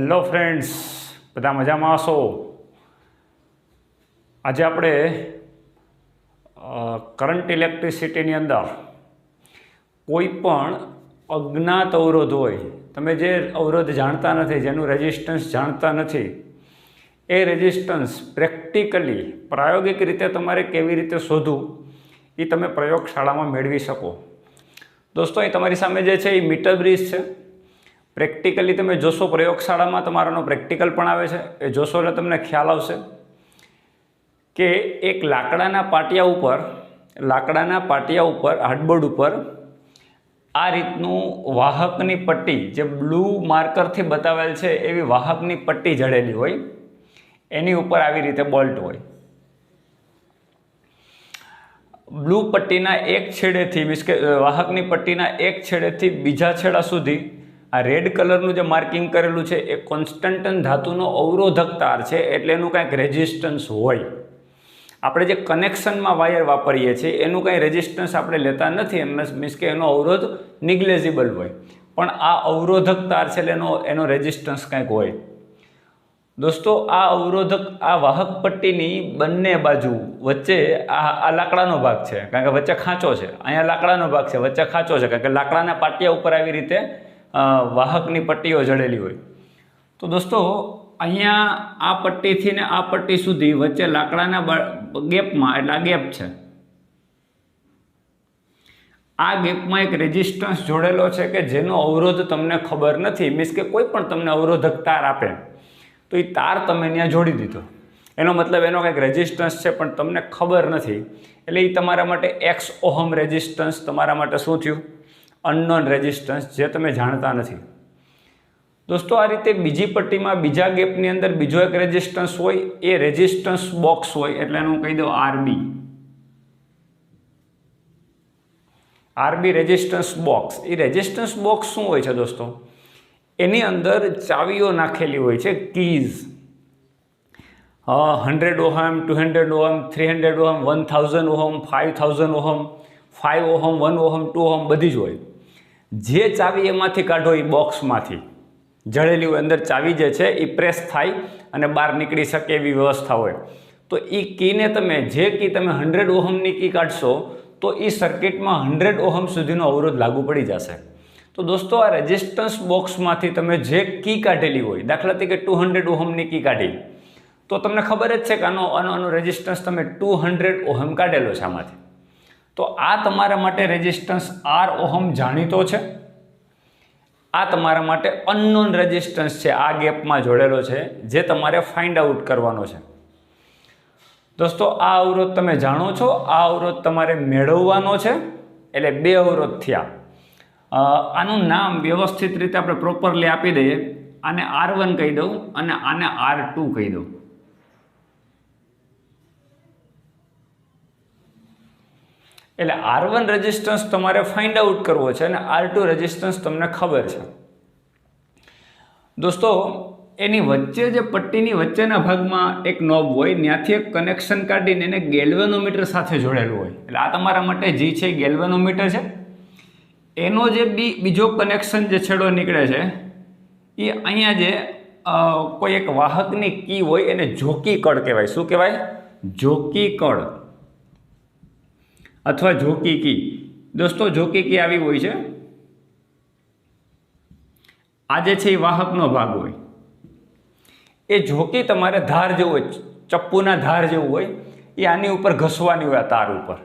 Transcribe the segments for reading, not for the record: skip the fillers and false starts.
Hello friends, બધા મજામાં હશો? આજે આપણે કરંટ ઇલેક્ટ્રિસિટીની અંદર કોઈ પણ અજ્ઞાત અવરોધ હોય, તમે જે અવરોધ જાણતા નથી, જેનું રેઝિસ્ટન્સ જાણતા નથી, એ રેઝિસ્ટન્સ પ્રેક્ટિકલી પ્રાયોગિક રીતે તમારે કેવી રીતે શોધવું એ તમે પ્રયોગશાળામાં મેળવી શકો. દોસ્તો, અહીં તમારી સામે જે છે એ મીટર બ્રિજ છે. પ્રેક્ટિકલી તમે જોશો, પ્રયોગશાળામાં તમારાનો પ્રેક્ટિકલ પણ આવે છે, એ જોશો એટલે તમને ખ્યાલ આવશે કે એક લાકડાના પાટિયા ઉપર હાર્ડબોર્ડ ઉપર આ રીતનું વાહકની પટ્ટી, જે બ્લુ માર્કરથી બતાવેલ છે એવી વાહકની પટ્ટી જડેલી હોય, એની ઉપર આવી રીતે બોલ્ટ હોય. બ્લુ પટ્ટીના એક છેડેથી, મીન્સ કે વાહકની પટ્ટીના એક છેડેથી બીજા છેડા સુધી આ રેડ કલરનું જે માર્કિંગ કરેલું છે એ કોન્સ્ટન્ટન ધાતુનો અવરોધક તાર છે, એટલે એનું કાંઈક રેઝિસ્ટન્સ હોય. આપણે જે કનેક્શનમાં વાયર વાપરીએ છીએ એનું કાંઈ રેઝિસ્ટન્સ આપણે લેતા નથી, મીન્સ કે એનો અવરોધ નિગ્લેજિબલ હોય, પણ આ અવરોધક તાર છે એટલે એનો રેઝિસ્ટન્સ કાંઈક હોય. દોસ્તો, આ અવરોધક, આ વાહક પટ્ટીની બંને બાજુ વચ્ચે આ લાકડાનો ભાગ છે, કારણ કે વચ્ચે ખાંચો છે. અહીંયા લાકડાનો ભાગ છે, વચ્ચે ખાંચો છે, કારણ કે લાકડાના પાટિયા ઉપર આવી રીતે વાહકની પટ્ટીઓ જડેલી હોય. તો દોસ્તો, અહીંયા આ પટ્ટીથી ને આ પટ્ટી સુધી વચ્ચે લાકડાના ગેપમાં, એટલે આ ગેપ છે, આ ગેપમાં એક રેઝિસ્ટન્સ જોડેલો છે કે જેનો અવરોધ તમને ખબર નથી. મીન્સ કે કોઈ પણ તમને અવરોધક તાર આપે તો એ તાર તમે ત્યાં જોડી દીધો, એનો મતલબ એનો કંઈક રેઝિસ્ટન્સ છે પણ તમને ખબર નથી, એટલે એ તમારા માટે એક્સ ઓહમ રેઝિસ્ટન્સ તમારા માટે શું થયું? અનનોન રેઝિસ્ટન્સ, જે તમે જાણતા નથી. દોસ્તો, આ રીતે બીજી પટ્ટીમાં બીજા ગેપની અંદર બીજો એક રેઝિસ્ટન્સ હોય, એ રેઝિસ્ટન્સ બોક્સ હોય, એટલે એનું કહી દો આરબી રેઝિસ્ટન્સ બોક્સ. એ રેઝિસ્ટન્સ બોક્સ શું હોય છે દોસ્તો? એની અંદર ચાવીઓ નાખેલી હોય છે, keys. 100 ohm, 200 ohm, 300 ohm, 1000 ohm, 5000 ohm, 5 ohm, 1 ohm, 2 ohm, બધી જ હોય. જે ચાવી એમાંથી કાઢો, એ બોક્સમાંથી જડેલી હોય, અંદર ચાવી જે છે એ પ્રેસ થાય અને બહાર નીકળી શકે એવી વ્યવસ્થા હોય. તો એ કીને તમે, જે કી તમે 100 ઓહમની કી કાઢશો તો એ સર્કિટમાં 100 ઓહમ સુધીનો અવરોધ લાગુ પડી જશે. તો દોસ્તો, આ રેઝિસ્ટન્સ બોક્સમાંથી તમે જે કી કાઢેલી હોય, દાખલા તરીકે 200 ઓહમની કી કાઢી, તો તમને ખબર જ છે કે આનો રેઝિસ્ટન્સ તમે 200 ઓહમ કાઢેલો છે આમાંથી. તો આ તમારા માટે રેઝિસ્ટન્સ આર ઓહમ જાણીતો છે, આ તમારા માટે અનનોન રેઝિસ્ટન્સ છે, આ ગેપમાં જોડેલો છે, જે તમારે ફાઇન્ડ આઉટ કરવાનો છે. દોસ્તો, આ અવરોધ તમે જાણો છો, આ અવરોધ તમારે મેળવવાનો છે, એટલે બે અવરોધ થયા. આનું નામ વ્યવસ્થિત રીતે આપણે પ્રોપરલી આપી દઈએ. આને R1 કહી દઉં અને આને R2 કહી દઉં. એટલે R1 રેઝિસ્ટન્સ તમારે ફાઇન્ડ આઉટ કરવો છે અને R2 રેઝિસ્ટન્સ તમને ખબર છે. દોસ્તો, એની વચ્ચે જે પટ્ટીની વચ્ચેના ભાગમાં એક નોબ હોય, ત્યાંથી એક કનેક્શન કાઢીને એને ગેલ્વેનોમીટર સાથે જોડેલું હોય. એટલે આ તમારા માટે જે છે ગેલ્વેનોમીટર છે. એનો જે બીજો કનેક્શન જે છેડો નીકળે છે એ અહીંયા જે કોઈ એક વાહકની કી હોય, એને જોકી કળ કહેવાય. શું કહેવાય? જોકી કળ અથવા જોકી કી. દોસ્તો, જોકી કી આવી હોય છે, આ જે છે એ વાહકનો ભાગ હોય. એ જોકી તમારે ધાર જેવું હોય, ચપ્પુના ધાર જેવું હોય, એ આની ઉપર ઘસવાની હોય, આ તાર ઉપર.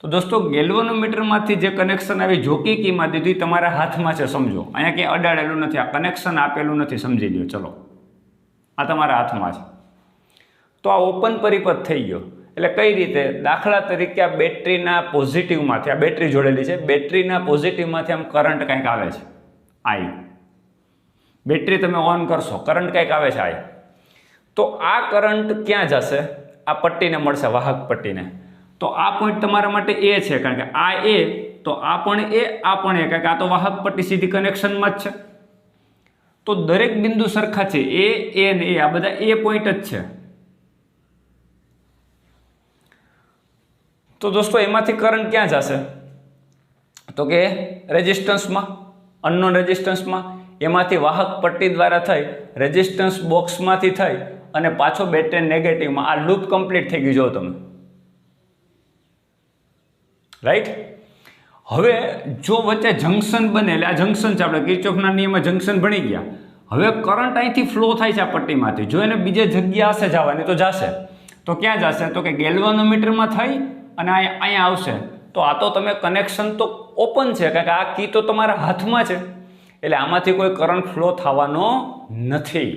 તો દોસ્તો, ગેલ્વેનોમીટરમાંથી જે કનેક્શન આવી જોકી કીમાં દીધું, તમારા હાથમાં છે, સમજો. અહીંયા ક્યાંય અડાડેલું નથી, આ કનેક્શન આપેલું નથી, સમજી લો. ચલો, આ તમારા હાથમાં છે. તો આ ઓપન પરિપથ થઈ ગયો. એટલે કઈ રીતે? દાખલા તરીકે આ બેટરીના પોઝિટિવમાંથી, આ બેટરી જોડેલી છે, બેટરીના પોઝિટિવમાંથી આમ કરંટ કંઈક આવે છે, આઈ. બેટરી તમે ઓન કરશો, કરંટ કંઈક આવે છે, આઈ. તો આ કરંટ ક્યાં જશે? આ પટ્ટીને મળશે, વાહક પટ્ટીને. તો આ પોઈન્ટ તમારા માટે એ છે, કારણ કે આ એ, તો આ પણ એ, આ પણ એ, કારણ કે આ તો વાહક પટ્ટી સીધી કનેક્શનમાં જ છે. તો દરેક બિંદુ સરખા છે, એ ને એ, આ બધા એ પોઈન્ટ જ છે. તો દોસ્તો, એમાંથી કરંટ ક્યાં જશે? તો કે રેઝિસ્ટન્સમાં, અનનોન રેઝિસ્ટન્સમાં. એમાંથી વાહક પટ્ટી દ્વારા થઈ રેઝિસ્ટન્સ બોક્સમાંથી થઈ અને પાછો બેટરી નેગેટિવમાં આ લૂપ કમ્પ્લીટ થઈ ગયું. જો તમે રાઈટ. હવે જો વચ્ચે જંક્શન બને, એટલે આ જંક્શન છે, આપણે કિર્ચોફના નિયમમાં જંક્શન ભણી ગયા. હવે કરંટ અહીંથી ફ્લો થાય છે આ પટ્ટીમાંથી. જો એને બીજે જગ્યા હશે જવાની તો જશે. તો ક્યાં જશે? તો કે ગેલ્વાનોમીટરમાં થઈ અને અહીંયા આવશે. તો આ તો તમે કનેક્શન તો ઓપન છે, કારણ કે આ કી તો તમારા હાથમાં છે, એટલે આમાંથી કોઈ કરંટ ફ્લો થવાનો નથી.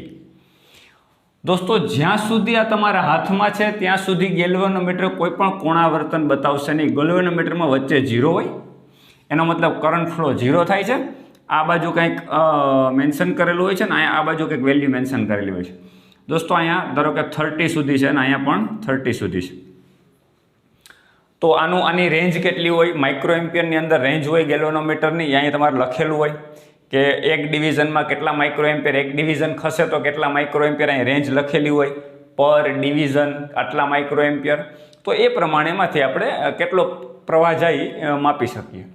દોસ્તો, જ્યાં સુધી આ તમારા હાથમાં છે ત્યાં સુધી ગેલ્વાનોમીટર કોઈ પણ કોણાવર્તન બતાવશે નહીં. ગેલ્વાનોમીટરમાં વચ્ચે 0 હોય, એનો મતલબ કરંટ ફ્લો 0 થાય છે. આ બાજુ કંઈક મેન્શન કરેલું હોય છે ને અહીંયા આ બાજુ કંઈક વેલ્યુ મેન્શન કરેલી હોય છે. દોસ્તો, અહીંયા ધારો કે 30 સુધી છે અને અહીંયા પણ 30 સુધી છે. તો આની રેન્જ કેટલી હોય? માઇક્રો એમ્પિયરની અંદર રેન્જ હોય ગેલ્વાનોમીટરની. અહીંયા તમારે લખેલું હોય કે એક ડિવિઝનમાં કેટલા માઇક્રો એમ્પિયર, એક ડિવિઝન ખસે તો કેટલા માઇક્રો એમ્પિયર, અહીં રેન્જ લખેલી હોય. પર ડિવિઝન આટલા માઇક્રો એમ્પિયર. તો એ પ્રમાણેમાંથી આપણે કેટલો પ્રવાહ જાય માપી શકીએ.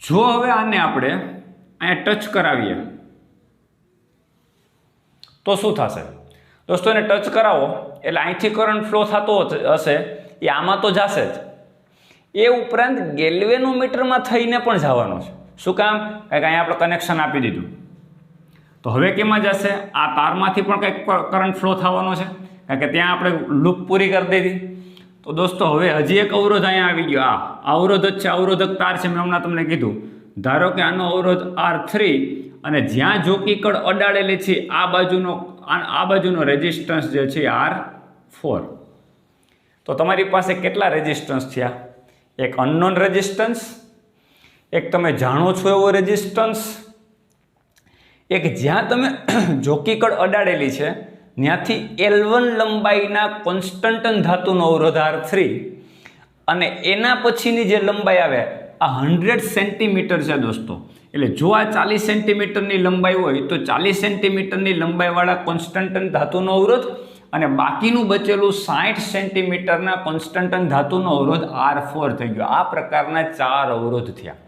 જો હવે આને આપણે અહીંયા ટચ કરાવીએ તો શું થશે? દોસ્તો, એને ટચ કરાવો એટલે અહીંથી કરંટ ફ્લો થતો હશે, એ આમાં તો જશે જ. એ ઉપરાંત ગેલ્વેનોમીટરમાં થઈને પણ જવાનો છે. શું કામ? કારણ કે અહીંયા આપણે કનેક્શન આપી દીધું. તો હવે કેમાં જશે? આ તારમાંથી પણ કંઈક કરંટ ફ્લો થવાનો છે, કારણ કે ત્યાં આપણે લૂપ પૂરી કરી દીધી. તો દોસ્તો, હવે હજી એક અવરોધ અહીંયા આવી ગયો. આ અવરોધ જ છે, અવરોધક તાર છે. મેં હમણાં તમને કીધું. ધારો કે આનો અવરોધ R3 અને જ્યાં જોકીકળ અડાડેલી છે આ બાજુનો રેઝિસ્ટન્સ જે છે R4. તો તમારી પાસે કેટલા રેઝિસ્ટન્સ થયા? એક અનનોન રેઝિસ્ટન્સ, એક તમે જાણો છો એવો રેઝિસ્ટન્સ, એક જ્યાં તમે જોકીકળ અડાડેલી છે ત્યાંથી L1 લંબાઈના કોન્સ્ટન્ટન ધાતુનો અવરોધ R3 અને એના પછીની જે લંબાઈ આવે આ 100 સેન્ટીમીટર છે દોસ્તો. એટલે જો આ 40 સેન્ટીમીટરની લંબાઈ હોય તો 40 સેન્ટીમીટરની લંબાઈવાળા કોન્સ્ટન્ટન ધાતુનો અવરોધ અને બાકીનું બચેલું 60 સેન્ટીમીટરના કોન્સ્ટન્ટન ધાતુનો અવરોધ R4 થઈ ગયો. આ પ્રકારના 4 અવરોધ થયા.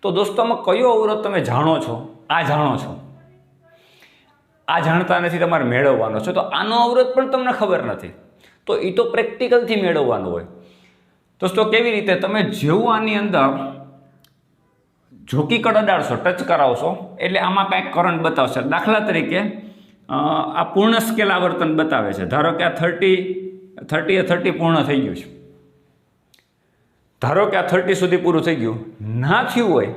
તો દોસ્તો, આમાં કયો અવરોધ તમે જાણો છો? આ જાણો છો. આ જાણતા નથી, તમારે મેળવવાનો છે. તો આનો અવરોધ પણ તમને ખબર નથી, તો એ તો પ્રેક્ટિકલથી મેળવવાનો હોય. દોસ્તો, કેવી રીતે? તમે જેવું આની અંદર જોકીકળ અડાડશો, ટચ કરાવશો એટલે આમાં કાંઈક કરંટ બતાવશે. દાખલા તરીકે આ પૂર્ણ સ્કેલ આવર્તન બતાવે છે. ધારો કે આ 30 પૂર્ણ થઈ ગયું છે. ધારો કે આ 30 સુધી પૂરું થઈ ગયું ના થયું હોય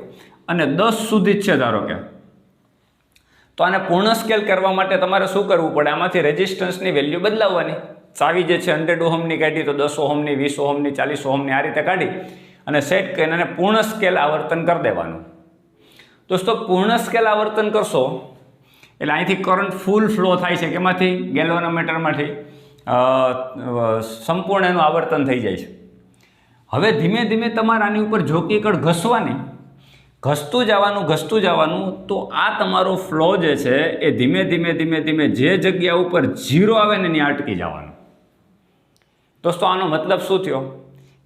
અને 10 સુધી જ છે ધારો કે, તો આને પૂર્ણ સ્કેલ કરવા માટે તમારે શું કરવું પડે? આમાંથી રેઝિસ્ટન્સની વેલ્યુ બદલાવવાની. ચાવી જે છે 100 ઓહમની કાઢી તો 10 ઓહમની, 20 ઓહમની, 40 ઓહમની, આ રીતે કાઢી અને સેટ કરીને અને પૂર્ણ સ્કેલ આવર્તન કરી દેવાનું. દોસ્તો, પૂર્ણ સ્કેલ આવર્તન કરશો એટલે અહીંથી કરંટ ફૂલ ફ્લો થાય છે. કેમાંથી? ગેલ્વાનોમીટરમાંથી સંપૂર્ણ એનું આવર્તન થઈ જાય છે. હવે ધીમે ધીમે તમારે આની ઉપર જોકીકળ ઘસવાની, ઘસતું જવાનું. તો આ તમારો ફ્લો જે છે એ ધીમે ધીમે જે જગ્યા ઉપર 0 આવે ને ત્યાં અટકી જવાનું. દોસ્તો, આનો મતલબ શું થયો?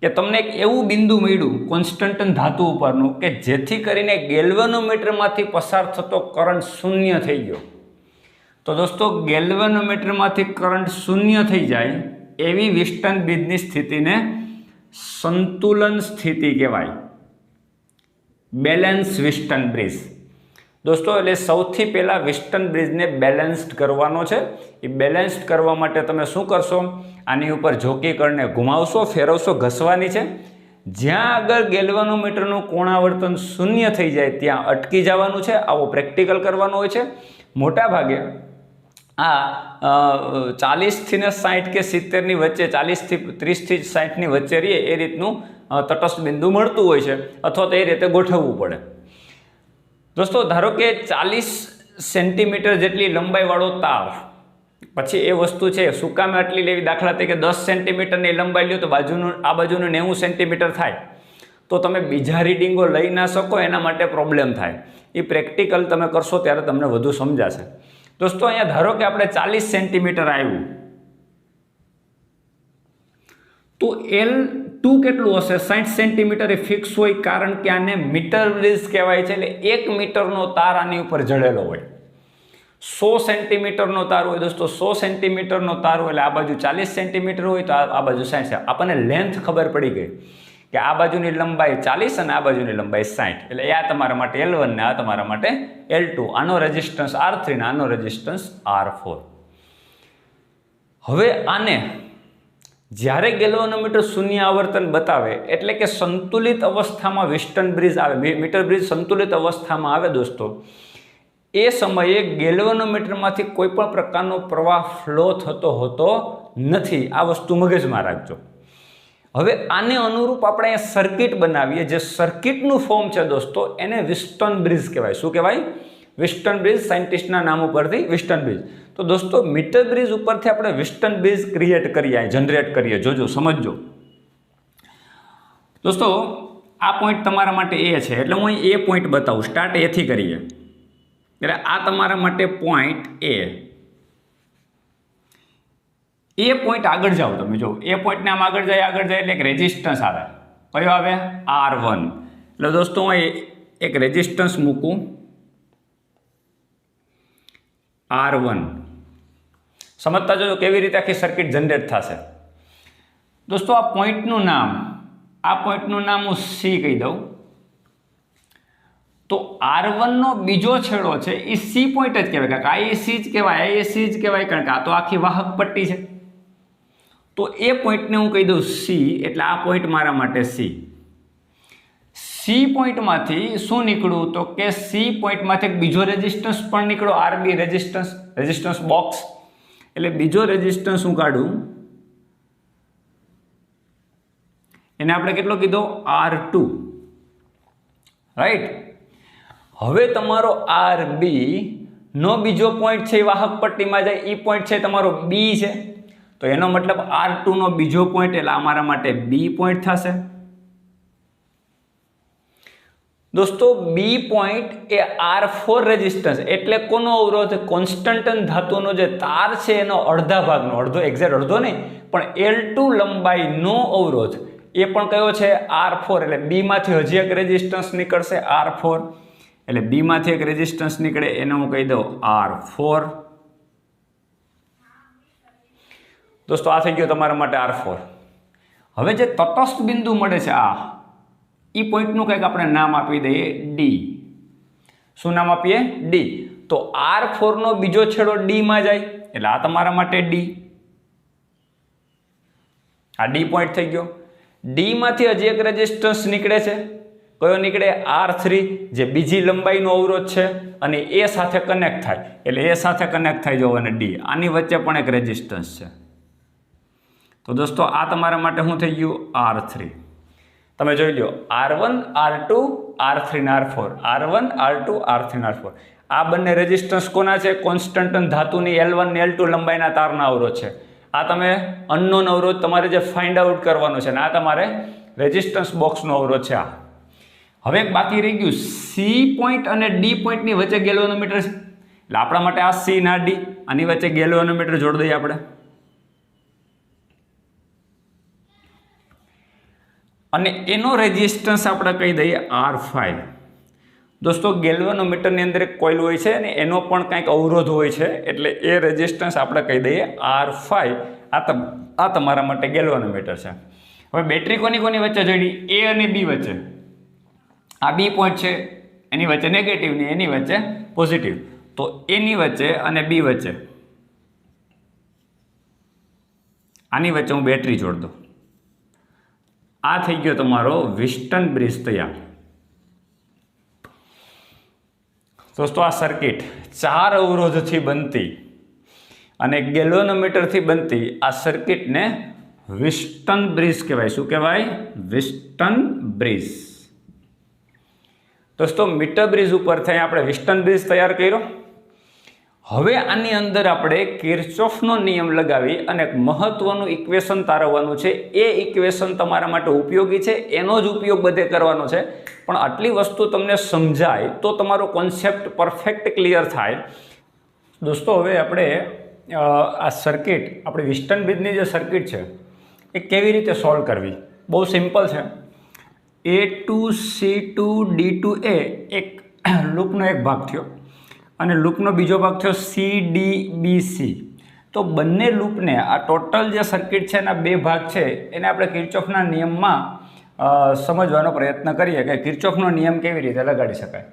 કે તમને એક એવું બિંદુ મળ્યું કોન્સ્ટન્ટન ધાતુ ઉપરનું કે જેથી કરીને ગેલ્વાનોમીટરમાંથી પસાર થતો કરંટ શૂન્ય થઈ ગયો. તો દોસ્તો, ગેલ્વાનોમીટરમાંથી કરંટ શૂન્ય થઈ જાય એવી વિસ્ટન બ્રિજની સ્થિતિને સંતુલન સ્થિતિ કહેવાય. Balance Wheatstone bridge. દોસ્તો, એટલે સૌથી પહેલાં વિસ્ટન બ્રિજને બેલેન્સ્ડ કરવાનો છે. એ બેલેન્સ્ડ કરવા માટે તમે શું કરશો? આની ઉપર જોકીકળને ઘુમાવશો, ફેરવશો, ઘસવાની છે. જ્યાં આગળ ગેલ્વાનોમીટરનું કોણાવર્તન શૂન્ય થઈ જાય ત્યાં અટકી જવાનું છે. આવો પ્રેક્ટિકલ કરવાનો હોય છે. મોટા ભાગે આ 40 થી 60 કે 70ની વચ્ચે, 40 થી 30 થી 60ની વચ્ચે રહીએ એ રીતનું તટસ્થ બિંદુ મળતું હોય છે, અથવા તો એ રીતે ગોઠવવું પડે. દોસ્તો, ધારો કે 40 સેન્ટીમીટર જેટલી લંબાઈવાળો તાર, પછી એ વસ્તુ છે શું કામે આટલી લેવી? દાખલા તરીકે 10 સેન્ટીમીટરની લંબાઈ લ્યો તો આ બાજુનું 90 સેન્ટીમીટર થાય, તો તમે બીજા રીડિંગો લઈ ના શકો, એના માટે પ્રોબ્લેમ થાય. એ પ્રેક્ટિકલ તમે કરશો ત્યારે તમને વધુ સમજાશે. દોસ્તો, અહીંયા ધારો કે આપણે 40 સેન્ટીમીટર આવ્યું, તો L2 કેટલું હશે? 60 સેન્ટીમીટર એ ફિક્સ હોય, કારણ કે આને મીટર બ્રિજ કહેવાય છે. એટલે 1 મીટરનો તાર આની ઉપર જડેલો હોય. 100 સેન્ટીમીટરનો તાર હોય દોસ્તો, 100 સેન્ટીમીટરનો તાર હોય એટલે આ બાજુ 40 સેન્ટીમીટર હોય તો આ બાજુ 60 છે. આપણને લેન્થ ખબર પડી ગઈ કે આ બાજુની લંબાઈ 40 અને આ બાજુની લંબાઈ 60. એટલે આ તમારા માટે L1 ને આ તમારા માટે L2. આનો રેઝિસ્ટન્સ R3 ને આનો રેઝિસ્ટન્સ R4. હવે આને જ્યારે ગેલ્વેનોમીટર શૂન્ય આવર્તન બતાવે એટલે કે સંતુલિત અવસ્થામાં વિસ્ટન બ્રિજ આવે, મીટર બ્રિજ સંતુલિત અવસ્થામાં આવે દોસ્તો, એ સમયે ગેલ્વેનોમીટરમાંથી કોઈ પણ પ્રકારનો પ્રવાહ ફ્લો થતો હોતો નથી. આ વસ્તુ મગજમાં રાખજો. હવે આને અનુરૂપ આપણે અહીંયા સર્કિટ બનાવીએ. જે સર્કિટનું ફોર્મ છે દોસ્તો એને વિસ્ટન બ્રિજ કહેવાય. શું કહેવાય? વિસ્ટન બ્રિજ. સાયન્ટિસ્ટના નામ ઉપરથી વિસ્ટન બ્રિજ. તો દોસ્તો મીટર બ્રિજ ઉપરથી આપણે વિસ્ટન બ્રિજ ક્રિએટ કરીએ, જનરેટ કરીએ. જોજો, સમજજો દોસ્તો. આ પોઈન્ટ તમારા માટે એ છે એટલે હું અહીં એ પોઈન્ટ બતાવું. સ્ટાર્ટ એથી કરીએ. એટલે આ તમારા માટે પોઈન્ટ એ પોઈન્ટ આગળ જાઓ તમે. જો એ પોઈન્ટને આમ આગળ જાય એટલે એક રેઝિસ્ટન્સ આવે. કયો આવે? R1. એટલે દોસ્તો હું એક રેઝિસ્ટન્સ મૂકું R1. સમજતા જોજો કેવી રીતે આખી સર્કિટ જનરેટ થશે. દોસ્તો આ પોઈન્ટનું નામ હું C કહી દઉં. તો R1 નો બીજો છેડો છે એ C પોઈન્ટ જ કહેવાય, કારણ કે IAC જ કહેવાય, કારણ કે આ તો આખી વાહક પટ્ટી છે. તો એ પોઈન્ટને હું કહી દઉં C. એટલે આ પોઈન્ટ મારા માટે C પોઈન્ટમાંથી શું નીકળ્યું? તો કે C પોઈન્ટમાંથી એક બીજો રેઝિસ્ટન્સ પણ નીકળ્યો, RB રેઝિસ્ટન્સ બોક્સ. એટલે બીજો રેઝિસ્ટન્સ હું કાઢું, એને આપણે કેટલો કીધો? R2. રાઈટ. હવે તમારો RB નો બીજો પોઈન્ટ છે એ વાહક પટ્ટીમાં જાય, એ પોઈન્ટ છે તમારો B છે. તો એનો મતલબ R2 નો બીજો પોઈન્ટ એટલે અમારા માટે B પોઈન્ટ થશે. દોસ્તો B પોઈન્ટ એ R4 રેઝિસ્ટન્સ એટલે કોનો અવરોધ? કોન્સ્ટન્ટન ધાતુનો જે તાર છે એનો અડધા ભાગનો, એક્ઝેક્ટ અડધો નહીં પણ L2 લંબાઈનો અવરોધ. એ પણ કયો છે? R4. એટલે B માંથી હજી એક રેઝિસ્ટન્સ નીકળશે R4. એટલે B માંથી એક રેઝિસ્ટન્સ નીકળે એને હું કહી દઉં R4. દોસ્તો આ થઈ ગયો તમારા માટે R4. હવે જે તટસ્થ બિંદુ મળે છે આ ઈ પોઈન્ટનું કંઈક આપણે નામ આપી દઈએ D. શું નામ આપીએ? D. તો R4 નો બીજો છેડો D માં જાય એટલે આ તમારા માટે D. આ D પોઈન્ટ થઈ ગયો. D માંથી હજી એક રેઝિસ્ટન્સ નીકળે છે. કયો નીકળે? R3, જે બીજી લંબાઈનો અવરોધ છે અને એ સાથે કનેક્ટ થાય એટલે એ સાથે કનેક્ટ થઈ જવો અને D. આની વચ્ચે પણ એક રેઝિસ્ટન્સ છે. તો દોસ્તો આ તમારા માટે શું થઈ ગયું? R3. તમે જોઈ લો R1, R2, R3 ને R4. R1, R2, R3 ને R4. આ બંને રેઝિસ્ટન્સ કોના છે? કોન્સ્ટન્ટન ધાતુની L1 ને L2 લંબાઈના તારના અવરોધ છે. આ તમે અનનોન અવરોધ તમારે જે ફાઇન્ડ આઉટ કરવાનો છે ને આ તમારે રેઝિસ્ટન્સ બોક્સનો અવરોધ છે. આ હવે એક બાકી રહી ગયું C પોઈન્ટ અને D પોઈન્ટની વચ્ચે ગેલ્વેનોમીટર છે. એટલે આપણા માટે આ C ના D, આની વચ્ચે ગેલ્વેનોમીટર જોડી દઈએ આપણે. અને એનો રેઝિસ્ટન્સ આપણે કહી દઈએ R5. દોસ્તો ગેલ્વેનોમીટરની અંદર એક કોઇલ હોય છે અને એનો પણ કંઈક અવરોધ હોય છે એટલે એ રેઝિસ્ટન્સ આપણે કહી દઈએ R5. આ તમારા માટે ગેલ્વેનોમીટર છે. હવે બેટરી કોની વચ્ચે જોડી? A અને B વચ્ચે. આ B પોઈન્ટ છે એની વચ્ચે નેગેટિવ ને એની વચ્ચે પોઝિટિવ. તો એની વચ્ચે અને B વચ્ચે આની વચ્ચે હું બેટરી જોડ દઉં. આ થઈ ગયો તમારો વિસ્ટન બ્રિજ તૈયાર. દોસ્તો આ સર્કિટ 4 અવરોધથી બનતી અને ગેલ્વેનોમીટરથી બનતી આ સર્કિટને વિસ્ટન બ્રિજ કહેવાય. શું કહેવાય? વિસ્ટન બ્રિજ. દોસ્તો મીટર બ્રિજ ઉપર થઈ આપણે વિસ્ટન બ્રિજ તૈયાર કર્યો. હવે આની અંદર આપણે કિર્ચોફનો નિયમ લગાવી અને એક મહત્વનું ઇક્વેશન તારવવાનું છે. એ ઇક્વેશન તમારા માટે ઉપયોગી છે, એનો જ ઉપયોગ બધે કરવાનો છે. પણ આટલી વસ્તુ તમને સમજાય તો તમારો કોન્સેપ્ટ પરફેક્ટ ક્લિયર થાય. દોસ્તો હવે આપણે આ સર્કિટ, આપણી વિસ્ટન બ્રિજની જે સર્કિટ છે એ કેવી રીતે સોલ્વ કરવી? બહુ સિમ્પલ છે. A2C2D2A એક લૂપનો એક ભાગ થયો અને લૂપનો બીજો ભાગ થયો CDBC. તો બંને લૂપને આ ટોટલ જે સર્કિટ છે એના બે ભાગ છે એને આપણે કિર્ચોફના નિયમમાં સમજવાનો પ્રયત્ન કરીએ કે કિર્ચોફનો નિયમ કેવી રીતે લગાડી શકાય.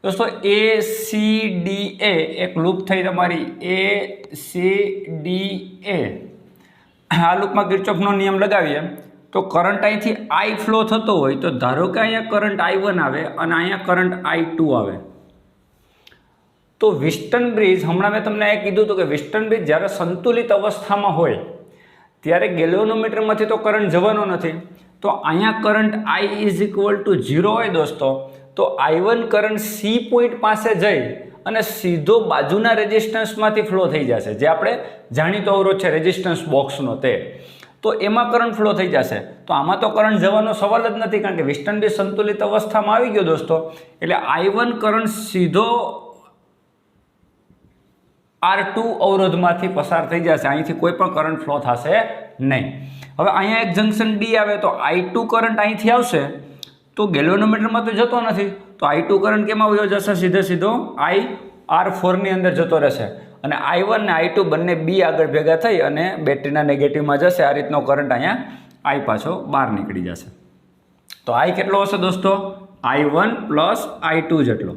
દોસ્તો ACDA એક લૂપ થઈ તમારી ACDA. આ લૂપમાં કિર્ચોફનો નિયમ લગાવીએ તો કરંટ અહીંથી I ફ્લો થતો હોય તો ધારો કે અહીંયા કરંટ I1 આવે અને અહીંયા કરંટ I2 આવે. તો વિસ્ટન બ્રિજ, હમણાં મેં તમને એ કીધું હતું કે વિસ્ટન બ્રિજ જ્યારે સંતુલિત અવસ્થામાં હોય ત્યારે ગેલ્વેનોમીટરમાંથી તો કરંટ જવાનો નથી. તો અહીંયા કરંટ I = 0 હોય દોસ્તો, તો I1 કરંટ C પોઈન્ટ પાસે જઈ અને સીધો બાજુના રેઝિસ્ટન્સમાંથી ફ્લો થઈ જશે, જે આપણે જાણીતો અવરોધ છે રેઝિસ્ટન્સ બોક્સનો તે. તો એમાં કરંટ ફ્લો થઈ જશે. તો આમાં તો કરંટ જવાનો સવાલ જ નથી, કારણ કે વિસ્ટન બ્રિજ સંતુલિત અવસ્થામાં આવી ગયો દોસ્તો. એટલે I1 કરંટ સીધો R2 અવરોધમાંથી પસાર થઈ જશે, અહીંથી કોઈ પણ કરંટ ફ્લો થશે નહીં. હવે અહીંયા એક જંક્શન D આવે તો I2 કરંટ અહીંથી આવશે તો ગેલ્વેનોમીટરમાં તો જતો નથી, તો I2 કરંટ કેમાં વયો જશે? સીધો IR4 ની અંદર જતો રહેશે અને I1 ને I2 બંને B આગળ ભેગા થઈ અને બેટરીના નેગેટિવમાં જશે. આ રીતનો કરંટ અહીંયા I પાછો બહાર નીકળી જશે. તો I કેટલો હશે દોસ્તો? I1 + I2 જેટલો.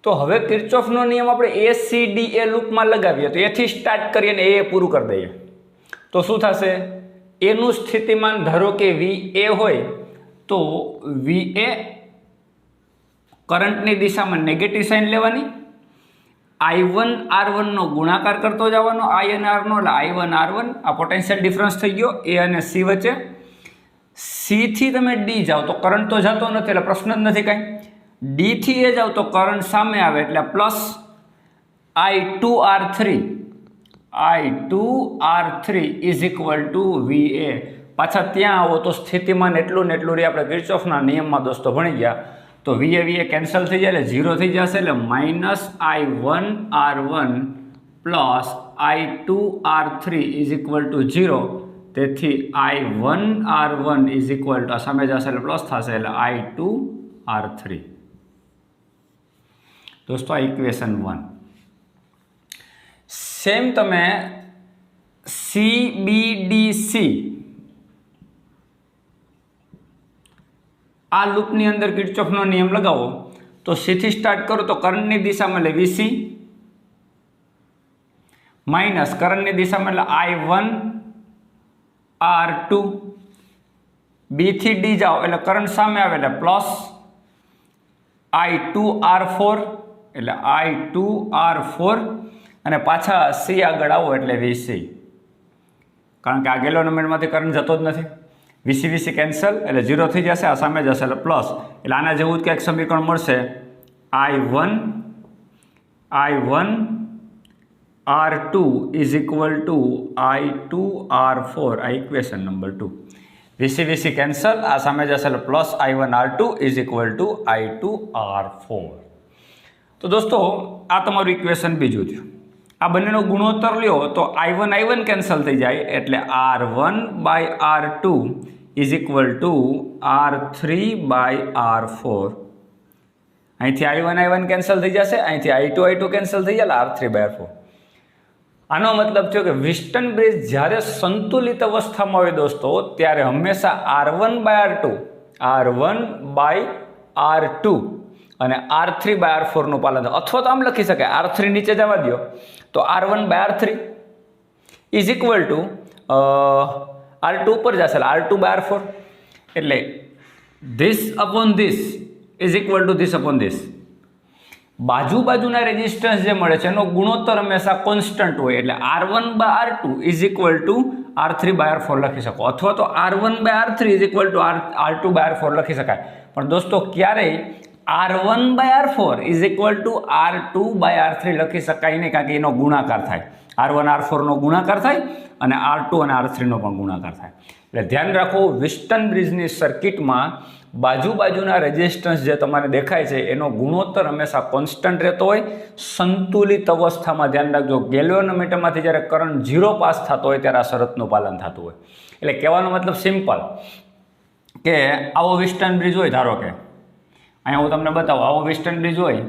તો હવે કિર્ચોફનો નિયમ આપણે ACDA લૂપમાં લગાવીએ તો એથી સ્ટાર્ટ કરીએ અને એ પૂરું કરી દઈએ તો શું થશે? એનું સ્થિતિમાન ધારો કે VA હોય તો VA કરંટની દિશામાં નેગેટિવ સાઇન લેવાની, I1 R1 નો ગુણાકાર કરતો જવાનો, I અને R નો, એટલે I1 R1. આ પોટેન્શિયલ ડિફરન્સ થઈ ગયો A અને C વચ્ચે. C થી તમે D જાઓ તો કરંટ તો જતો નથી એટલે પ્રશ્ન જ નથી કાંઈ. D થી A જાઓ તો કરંટ સામે આવે એટલે પ્લસ I2 R3 = VA. પાછા ત્યાં આવો તો સ્થિતિમાન એટલું ને એટલું આપણે કિર્ચોફના નિયમમાં દોસ્તો ભણી ગયા. તો VA કેન્સલ થઈ જાય એટલે 0 થઈ જશે, એટલે -I1 R1 + I2 R3 = 0. તેથી I1 R1 = આ સામે જશે એટલે પ્લસ થશે એટલે I2 R3. દોસ્તો આ ઇક્વેશન 1. સેમ તમે CBDC આ લૂપની અંદર કિર્ચોફનો નિયમ લગાવો તો C થી સ્ટાર્ટ કરો તો કરંટની દિશામાં એટલે VC માઇનસ કરંટની દિશામાં એટલે I1 R2. B થી D જાઓ એટલે કરંટ સામે આવે એટલે પ્લસ I2 R4 એટલે I2 R4 અને પાછા C આગળ આવો એટલે VC, કારણ કે આ ગેલ્વેનોમીટરમાંથી કરંટ જતો જ નથી. VC કેન્સલ એટલે 0 થઈ જશે, આ સામે જશે એટલે પ્લસ. એટલે આના જેવું જ કંઈક સમીકરણ મળશે. I1 R2 = I2 R4. આ ઇક્વેશન નંબર 2. VC કેન્સલ, આ સામે જશે એટલે plus I1 R2 = I2 R4. તો દોસ્તો આ તમારું ઇક્વેશન બીજું થયું. આ બંનેનો ગુણોત્તર લ્યો તો I1 કેન્સલ થઈ જાય એટલે R1/R2 = R3/R4. અહીંથી I1 કેન્સલ થઈ જશે, અહીંથી I2 કેન્સલ થઈ જાય એટલે R3/R4. આનો મતલબ થયો કે વિસ્ટન બ્રિજ જ્યારે સંતુલિત અવસ્થામાં હોય દોસ્તો ત્યારે હંમેશા R1/R2 અને R3/R4 નું પાલન થાય. અથવા તો આમ લખી શકાય, R3 નીચે જવા દો તો R1/R3 = R2 ઉપર જશે R2/R4. એટલે this upon this = this upon this. બાજુના રેઝિસ્ટન્સ જે મળે છે એનો ગુણોત્તર હંમેશા કોન્સ્ટન્ટ હોય એટલે R1/R2 = R3/R4 લખી શકો, અથવા તો R1/R3 = R2/R4 લખી શકાય. પણ દોસ્તો ક્યારેય R1/R4 = R2/R3 લખી શકાય નહીં, કારણ કે એનો ગુણાકાર થાય. R1 R4નો ગુણાકાર થાય અને R2 અને R3નો પણ ગુણાકાર થાય. એટલે ધ્યાન રાખો, વિસ્ટન બ્રિજની સર્કિટમાં બાજુના રેઝિસ્ટન્સ જે તમારે દેખાય છે એનો ગુણોત્તર હંમેશા કોન્સ્ટન્ટ રહેતો હોય. સંતુલિત અવસ્થામાં ધ્યાન રાખજો, ગેલ્વેનોમીટરમાંથી જ્યારે કરંટ 0 પાસ થતો હોય ત્યારે આ શરતનું પાલન થતું હોય. એટલે કહેવાનો મતલબ સિમ્પલ કે આવો વિસ્ટન બ્રિજ હોય, ધારો કે અહીંયા હું તમને બતાવું, આવો વિસ્ટન બ્રિજ હોય,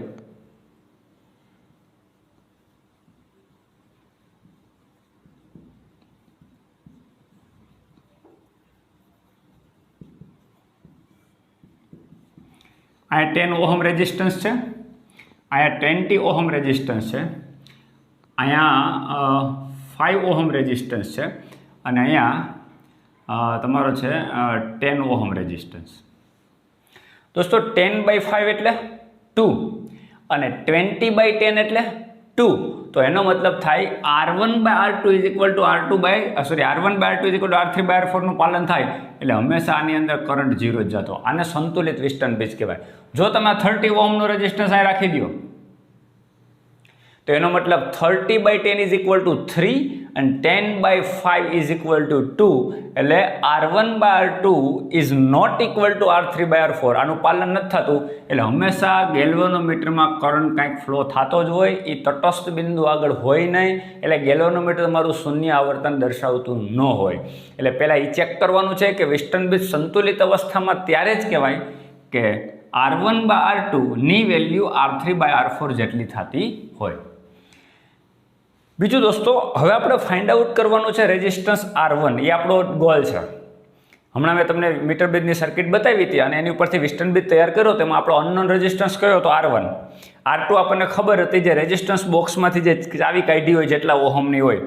અહીંયા 10 ઓહમ રેઝિસ્ટન્સ છે, અહીંયા 20 ઓહમ રેઝિસ્ટન્સ છે, અહીંયા 5 ઓહમ રેઝિસ્ટન્સ છે અને અહીંયા તમારો છે 10 ઓહમ રેઝિસ્ટન્સ. દોસ્તો 10/5 એટલે 2 અને 20/10 એટલે 2. તો એનો મતલબ થાય R1/R2 is equal two R1/R2 is equal two R3/R4 નું પાલન થાય. એટલે હંમેશા આની અંદર કરંટ 0 જ જતો. આને સંતુલિત વિસ્ટન બ્રિજ કહેવાય. જો તમે 30 ઓહમનો રેઝિસ્ટન્સ અહીં રાખી દો તો એનો મતલબ 30/10 ઇઝ ઇક્વલ ટુ 3 અને 10/5 ઇઝ ઇક્વલ ટુ 2. એટલે R1/R2 is not equal to R3/R4. આનું પાલન નથી થતું. એટલે હંમેશા ગેલ્વેનોમીટરમાં કરંટ કાંઈક ફ્લો થતો જ હોય, એ તટસ્થ બિંદુ આગળ હોય નહીં. એટલે ગેલ્વેનોમીટર તમારું શૂન્ય આવર્તન દર્શાવતું ન હોય. એટલે પહેલાં એ ચેક કરવાનું છે કે વિસ્ટન બ્રિજ સંતુલિત અવસ્થામાં ત્યારે જ કહેવાય કે R1/R2 ની વેલ્યુ R3/R4 જેટલી થતી હોય. બીજું દોસ્તો, હવે આપણે ફાઇન્ડ આઉટ કરવાનું છે રેઝિસ્ટન્સ R1. એ આપણો ગોલ છે. હમણાં મેં તમને મીટર બ્રિજની સર્કિટ બતાવી હતી અને એની ઉપરથી વિસ્ટન બ્રિજ તૈયાર કર્યો. તેમાં આપણો અનનોન રેઝિસ્ટન્સ કયો હતો? R1. R2 આપણને ખબર હતી, જે રેઝિસ્ટન્સ બોક્સમાંથી જે ચાવી કાઢી હોય જેટલા ઓહમની હોય.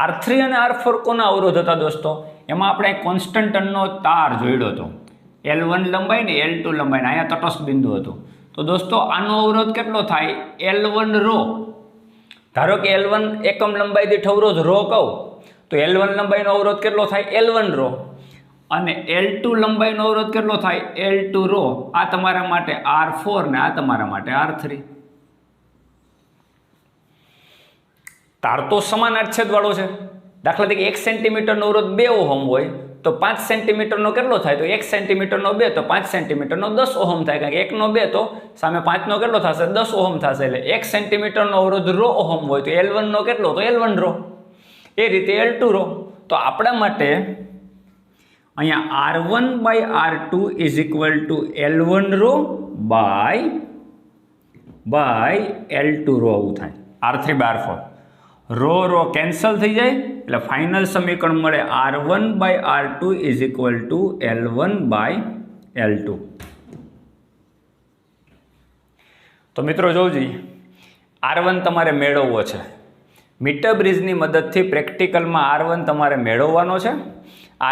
R3 અને R4 કોના અવરોધ હતા દોસ્તો? એમાં આપણે કોન્સ્ટન્ટનો તાર જોડ્યો હતો, L1 લંબાઈ ને L2 લંબાઈ. અહીંયા તટસ્થ બિંદુ હતું. તો દોસ્તો આનો અવરોધ કેટલો થાય? L1 row. ધારો કે L1 એકમ લંબાઈ દીઠ અવરોધ રો કહું તો L1 લંબાઈનો અવરોધ કેટલો થાય? L1 row. અને L2 લંબાઈનો અવરોધ કેટલો થાય? L2 row. આ તમારા માટે R4 ને આ તમારા માટે R3. તાર તો સમાન આડછેદવાળો છે. દાખલા તરીકે 1 સેન્ટીમીટરનો અવરોધ 2 ઓહમ હોય તો 5 સેન્ટીમીટરનો કેટલો થાય? તો 1 સેન્ટીમીટરનો 2 તો 5 સેન્ટીમીટરનો 10 ઓહમ થાય. કારણ કે 1નો 2 તો સામે 5નો કેટલો થશે? 10 ઓહમ થશે. એટલે 1 સેન્ટીમીટરનો અવરોધ રો ઓહમ હોય તો L1નો કેટલો? તો L1 રો. એ રીતે L2 રો. તો આપણા માટે અહીંયા R1/R2 is equal to L1 rho by L2 rho આવું થાય. R3/R4 રો કેન્સલ થઈ જાય. એટલે ફાઇનલ સમીકરણ મળે R1/R2 is equal two L1/L2. તો મિત્રો જોજી, R1 તમારે મેળવવો છે. મીટર બ્રિજની મદદથી પ્રેક્ટિકલમાં R1 તમારે મેળવવાનો છે.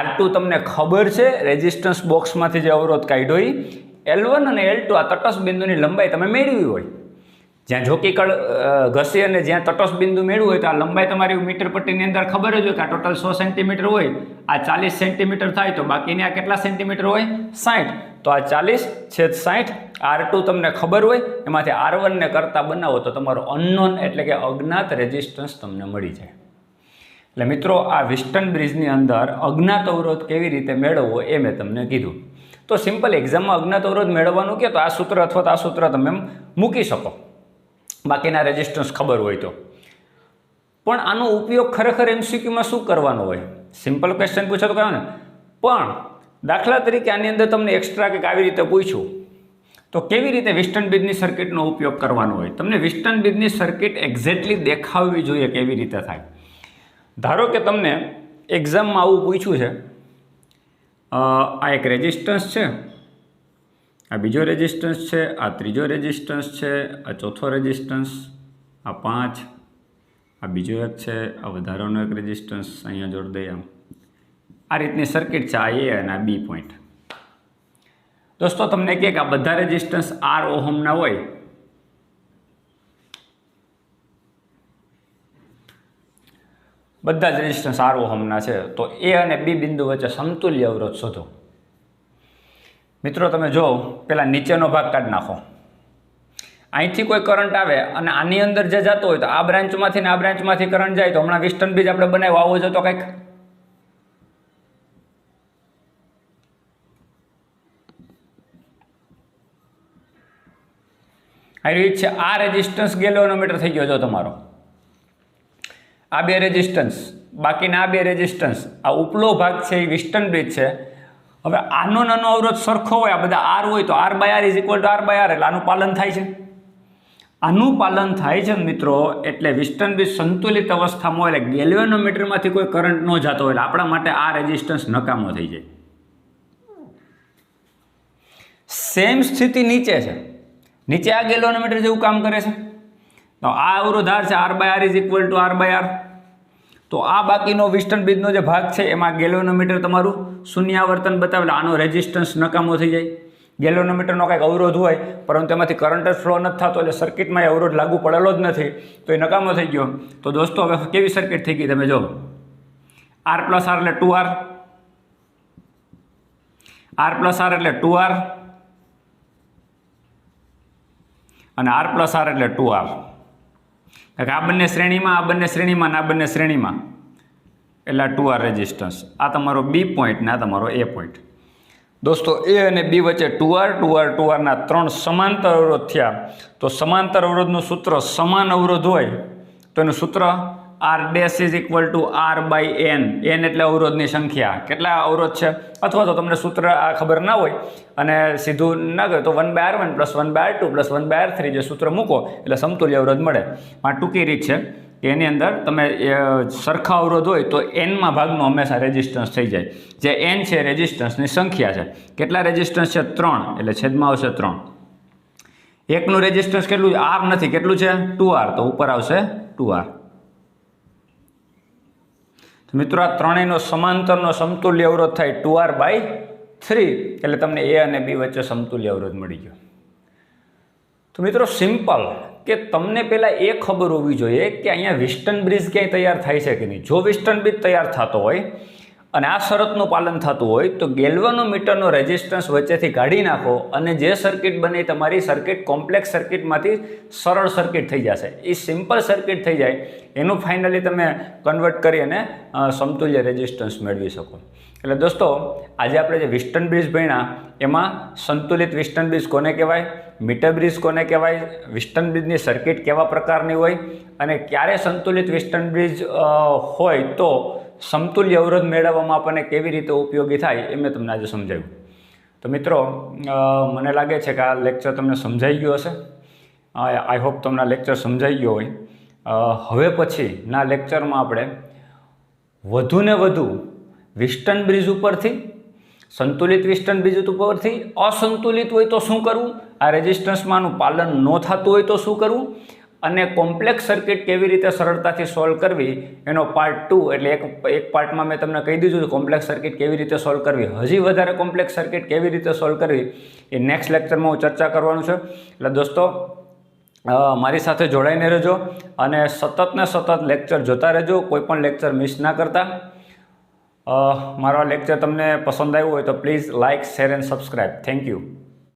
R2 તમને ખબર છે, રેઝિસ્ટન્સ બોક્સમાંથી જે અવરોધ કાઢ્યો એ. L1 અને L2 આ તટસ્થ બિંદુની લંબાઈ તમે મેળવી હોય. જ્યાં જોકી કળ ઘસી અને જ્યાં તટસ્થ બિંદુ મેળવું હોય તો આ લંબાઈ તમારી મીટર પટ્ટીની અંદર ખબર જ હોય કે આ ટોટલ 100 સેન્ટીમીટર હોય. આ 40 સેન્ટીમીટર થાય તો બાકીની આ કેટલા સેન્ટીમીટર હોય? 60. તો આ 40/60. R2 તમને ખબર હોય, એમાંથી R1 ને કરતા બનાવો તો તમારો અનનોન એટલે કે અજ્ઞાત રેઝિસ્ટન્સ તમને મળી જાય. એટલે મિત્રો, આ વિસ્ટન બ્રિજની અંદર અજ્ઞાત અવરોધ કેવી રીતે મેળવવો એ મેં તમને કીધું. તો સિમ્પલ એક્ઝામમાં અજ્ઞાત અવરોધ મેળવવાનું કે તો આ સૂત્ર અથવા તો આ સૂત્ર તમે મૂકી શકો, બાકીના રેઝિસ્ટન્સ ખબર હોય તો. પણ આનો ઉપયોગ ખરેખર MCQમાં શું કરવાનો હોય? સિમ્પલ ક્વેશ્ચન પૂછો તો કહો ને. પણ દાખલા તરીકે આની અંદર તમને એક્સ્ટ્રા કંઈક આવી રીતે પૂછ્યું તો કેવી રીતે વિસ્ટન બ્રિજની સર્કિટનો ઉપયોગ કરવાનો હોય? તમને વિસ્ટન બ્રિજની સર્કિટ એક્ઝેક્ટલી દેખાવવી જોઈએ કેવી રીતે થાય. ધારો કે તમને એક્ઝામમાં આવું પૂછ્યું છે, આ એક રેઝિસ્ટન્સ છે, આ બીજો રેઝિસ્ટન્સ છે, આ ત્રીજો રેઝિસ્ટન્સ છે, આ ચોથો રેઝિસ્ટન્સ, આ 5, આ બીજો એક છે, આ વધારાનો એક રેઝિસ્ટન્સ અહીંયા જોડી દઈએ. આ રીતની સર્કિટ છે, આ A અને આ B પોઈન્ટ. દોસ્તો તમને કહે કે આ બધા રેઝિસ્ટન્સ R ઓહમના હોય, બધા જ રેઝિસ્ટન્સ R ઓહમના છે, તો A અને B બિંદુ વચ્ચે સમતુલ્ય અવરોધ શોધો. મિત્રો તમે જો, પહેલાં નીચેનો ભાગ કાઢી નાખો. અહીંથી કોઈ કરંટ આવે અને આની અંદર જે જતો હોય તો આ બ્રાન્ચમાંથી ને આ બ્રાન્ચમાંથી કરંટ જાય તો હમણાં વેસ્ટર્ન બ્રિજ આપણે બનાવ્યો આવો જતો કંઈક. આ રીત છે. આ રેઝિસ્ટન્સ ગેલ્વેનોમીટર થઈ ગયો જો તમારો. આ બે રેઝિસ્ટન્સ, બાકીના આ બે રેઝિસ્ટન્સ, આ ઉપલો ભાગ છે એ વેસ્ટર્ન બ્રિજ છે. હવે આનો નાનો અવરોધ સરખો હોય, આ બધા આર હોય તો R by R is equal to R by R, એટલે આનું પાલન થાય છે. આનું પાલન થાય છે મિત્રો, એટલે વેસ્ટર્ન બ્રિજ સંતુલિત અવસ્થામાં હોય એટલે ગેલ્વેનોમીટરમાંથી કોઈ કરંટ ન જતો હોય એટલે આપણા માટે આ રેઝિસ્ટન્સ નકામો થઈ જાય. સેમ સ્થિતિ નીચે છે. નીચે આ ગેલ્વેનોમીટર જેવું કામ કરે છે. તો આ અવરોધ આર છે, R by R is equal to R by R. તો આ બાકીનો વેસ્ટર્ન બ્રિજનો જે ભાગ છે એમાં ગેલ્વેનોમીટર તમારું શૂન્યાવર્તન બતાવે એટલે આનો રેઝિસ્ટન્સ નકામો થઈ જાય. ગેલ્વેનોમીટરનો કંઈક અવરોધ હોય પરંતુ એમાંથી કરંટ જ ફ્લો નથી થતો એટલે સર્કિટમાં એ અવરોધ લાગુ પડેલો જ નથી તો એ નકામો થઈ ગયો. તો દોસ્તો હવે કેવી સર્કિટ થઈ ગઈ તમે જો. આર પ્લસ આર એટલે 2R, આર પ્લસ આર એટલે 2R અને આર પ્લસ આર એટલે 2R. આ બંને શ્રેણીમાં, આ બંને શ્રેણીમાં, આ બંને શ્રેણીમાં એટલે 2R રેઝિસ્ટન્સ. આ તમારો બી પોઈન્ટ ને આ તમારો એ પોઈન્ટ. દોસ્તો એ અને બી વચ્ચે 2R ના 3 સમાંતર અવરોધ થયા. તો સમાંતર અવરોધનું સૂત્ર સમાન અવરોધ હોય તો એનું સૂત્ર R dash is equal to R by N. N એટલે અવરોધની સંખ્યા. કેટલા અવરોધ છે અથવા તો તમને સૂત્ર આ ખબર ના હોય અને સીધું ના ગયું તો 1/r1 plus 1/r2 plus 1/r3 જે સૂત્ર મૂકો એટલે સમતુલ્ય અવરોધ મળે. આ ટૂંકી રીત છે કે એની અંદર તમે સરખા અવરોધ હોય તો એનમાં ભાગનો હંમેશા રેઝિસ્ટન્સ થઈ જાય. જે એન છે રેઝિસ્ટન્સની સંખ્યા છે. કેટલા રેઝિસ્ટન્સ છે? 3 એટલે છેદમાં આવશે 3. એકનું રેઝિસ્ટન્સ કેટલું છે? આર નથી, કેટલું છે? 2R, તો ઉપર આવશે 2R. તો મિત્રો આ ત્રણેયનો સમાંતરનો સમતુલ્ય અવરોધ થાય 2R/3 એટલે તમને એ અને બી વચ્ચે સમતુલ્ય અવરોધ મળી ગયો. તો મિત્રો સિમ્પલ કે તમને પહેલાં એ ખબર હોવી જોઈએ કે અહીંયા વેસ્ટર્ન બ્રિજ ક્યાંય તૈયાર થાય છે કે નહીં. જો વેસ્ટર્ન બ્રિજ તૈયાર થતો હોય અને આ શરતનું પાલન થતું હોય તો ગેલ્વેનોમીટરનો રેઝિસ્ટન્સ વચ્ચેથી કાઢી નાખો અને જે સર્કિટ બને તમારી સર્કિટ કોમ્પ્લેક્સ સર્કિટમાંથી સરળ સર્કિટ થઈ જશે. એ સિમ્પલ સર્કિટ થઈ જાય એનું ફાઇનલી તમે કન્વર્ટ કરી અને સમતુલ્ય રેઝિસ્ટન્સ મેળવી શકો. એટલે દોસ્તો આજે આપણે જે વેસ્ટર્ન બ્રિજ ભણ્યા એમાં સંતુલિત વેસ્ટર્ન બ્રિજ કોને કહેવાય, મીટર બ્રિજ કોને કહેવાય, વેસ્ટર્ન બ્રિજની સર્કિટ કેવા પ્રકારની હોય અને ક્યારે સંતુલિત વેસ્ટર્ન બ્રિજ હોય તો સમતુલ્ય અવરોધ મેળવવામાં આપણને કેવી રીતે ઉપયોગી થાય એ મેં તમને આજે સમજાવ્યું. તો મિત્રો મને લાગે છે કે આ લેક્ચર તમને સમજાઈ ગયો હશે. આઈ હોપ તમને આ લેક્ચર સમજાઈ ગયો હોય. હવે પછીના લેક્ચરમાં આપણે વધુને વધુ વેસ્ટર્ન બ્રિજ ઉપરથી, સંતુલિત વેસ્ટર્ન બ્રિજ ઉપરથી અસંતુલિત હોય તો શું કરવું, આ રેઝિસ્ટન્સમાંનું પાલન ન થતું હોય તો શું કરવું અને કોમ્પ્લેક્સ સર્કિટ કેવી રીતે સરળતાથી સોલ્વ કરવી એનો પાર્ટ 2 એટલે એક પાર્ટમાં મેં તમને કહી દીધું કે કોમ્પ્લેક્સ સર્કિટ કેવી રીતે સોલ્વ કરવી, હજી વધારે કોમ્પ્લેક્સ સર્કિટ કેવી રીતે સોલ્વ કરવી એ નેક્સ્ટ લેક્ચરમાં હું ચર્ચા કરવાનું છે. એટલે દોસ્તો મારી સાથે જોડાઈને રહેજો અને સતત ને સતત લેક્ચર જોતા રહેજો, કોઈ પણ લેક્ચર મિસ ના કરતા. મારો લેક્ચર તમને પસંદ આવ્યો હોય તો please like, share and subscribe. Thank you.